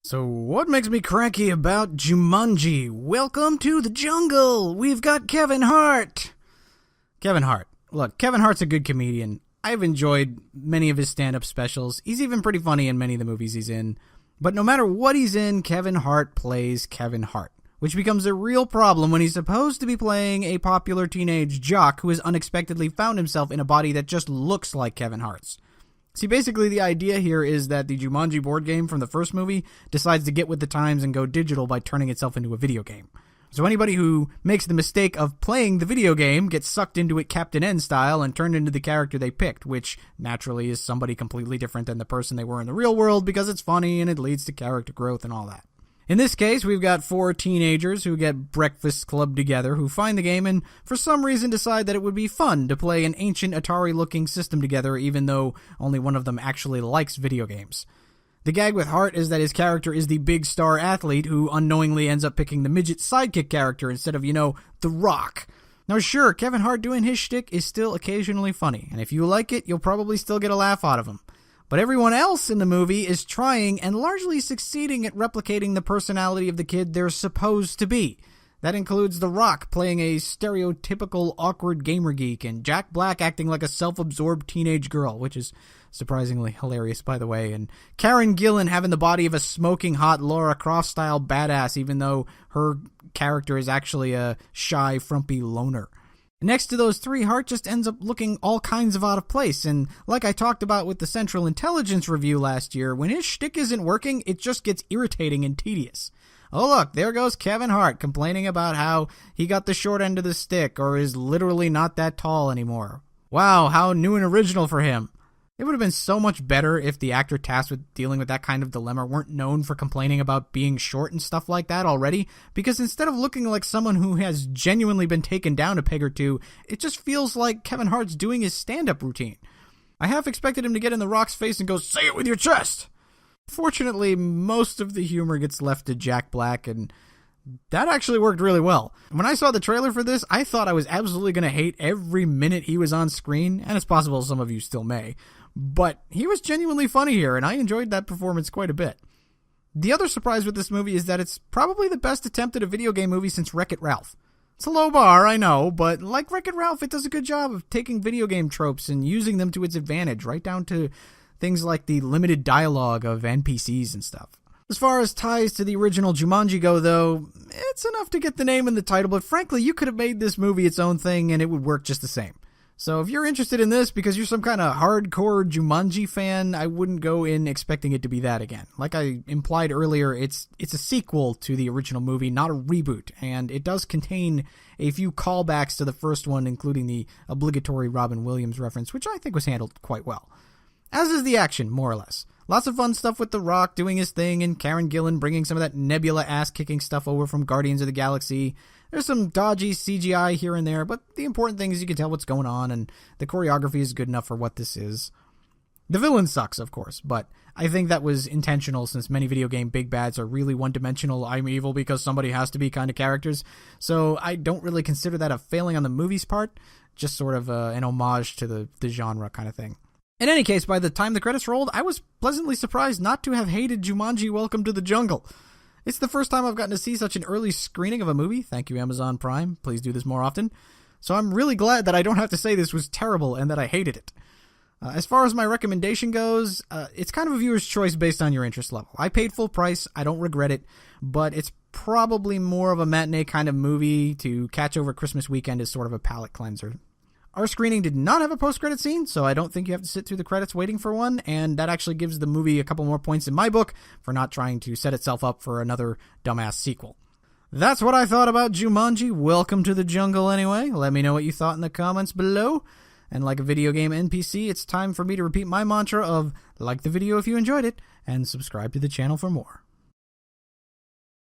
So what makes me cranky about Jumanji? Welcome to the jungle! We've got Kevin Hart! Kevin Hart. Look, Kevin Hart's a good comedian. I've enjoyed many of his stand-up specials. He's even pretty funny in many of the movies he's in. But no matter what he's in, Kevin Hart plays Kevin Hart, which becomes a real problem when he's supposed to be playing a popular teenage jock who has unexpectedly found himself in a body that just looks like Kevin Hart's. See, basically the idea here is that the Jumanji board game from the first movie decides to get with the times and go digital by turning itself into a video game. So anybody who makes the mistake of playing the video game gets sucked into it Captain N style and turned into the character they picked, which naturally is somebody completely different than the person they were in the real world because it's funny and it leads to character growth and all that. In this case, we've got 4 teenagers who get breakfast clubbed together who find the game and for some reason decide that it would be fun to play an ancient Atari-looking system together even though only one of them actually likes video games. The gag with Hart is that his character is the big star athlete who unknowingly ends up picking the midget sidekick character instead of, The Rock. Now sure, Kevin Hart doing his shtick is still occasionally funny, and if you like it, you'll probably still get a laugh out of him. But everyone else in the movie is trying and largely succeeding at replicating the personality of the kid they're supposed to be. That includes The Rock playing a stereotypical awkward gamer geek and Jack Black acting like a self-absorbed teenage girl, which is surprisingly hilarious, by the way, and Karen Gillan having the body of a smoking hot Lara Croft-style badass even though her character is actually a shy, frumpy loner. Next to those 3, Hart just ends up looking all kinds of out of place, and like I talked about with the Central Intelligence review last year, when his shtick isn't working, it just gets irritating and tedious. Oh look, there goes Kevin Hart complaining about how he got the short end of the stick or is literally not that tall anymore. Wow, how new and original for him. It would have been so much better if the actor tasked with dealing with that kind of dilemma weren't known for complaining about being short and stuff like that already, because instead of looking like someone who has genuinely been taken down a peg or two, it just feels like Kevin Hart's doing his stand-up routine. I half expected him to get in The Rock's face and go, "Say it with your chest!" Fortunately, most of the humor gets left to Jack Black, and that actually worked really well. When I saw the trailer for this, I thought I was absolutely going to hate every minute he was on screen, and it's possible some of you still may. But he was genuinely funny here, and I enjoyed that performance quite a bit. The other surprise with this movie is that it's probably the best attempt at a video game movie since Wreck-It Ralph. It's a low bar, I know, but like Wreck-It Ralph, it does a good job of taking video game tropes and using them to its advantage, right down to things like the limited dialogue of NPCs and stuff. As far as ties to the original Jumanji go, though, it's enough to get the name and the title, but frankly, you could have made this movie its own thing and it would work just the same. So if you're interested in this because you're some kind of hardcore Jumanji fan, I wouldn't go in expecting it to be that again. Like I implied earlier, it's a sequel to the original movie, not a reboot, and it does contain a few callbacks to the first one, including the obligatory Robin Williams reference, which I think was handled quite well. As is the action, more or less. Lots of fun stuff with The Rock doing his thing and Karen Gillan bringing some of that Nebula ass-kicking stuff over from Guardians of the Galaxy. There's some dodgy CGI here and there, but the important thing is you can tell what's going on, and the choreography is good enough for what this is. The villain sucks, of course, but I think that was intentional since many video game big bads are really one-dimensional, I'm evil because somebody has to be kind of characters, so I don't really consider that a failing on the movie's part, just sort of an homage to the genre kind of thing. In any case, by the time the credits rolled, I was pleasantly surprised not to have hated Jumanji Welcome to the Jungle. It's the first time I've gotten to see such an early screening of a movie. Thank you, Amazon Prime. Please do this more often. So I'm really glad that I don't have to say this was terrible and that I hated it. As far as my recommendation goes, it's kind of a viewer's choice based on your interest level. I paid full price. I don't regret it, but it's probably more of a matinee kind of movie to catch over Christmas weekend as sort of a palate cleanser. Our screening did not have a post-credit scene, so I don't think you have to sit through the credits waiting for one, and that actually gives the movie a couple more points in my book for not trying to set itself up for another dumbass sequel. That's what I thought about Jumanji. Welcome to the jungle anyway. Let me know what you thought in the comments below. And like a video game NPC, it's time for me to repeat my mantra of like the video if you enjoyed it, and subscribe to the channel for more.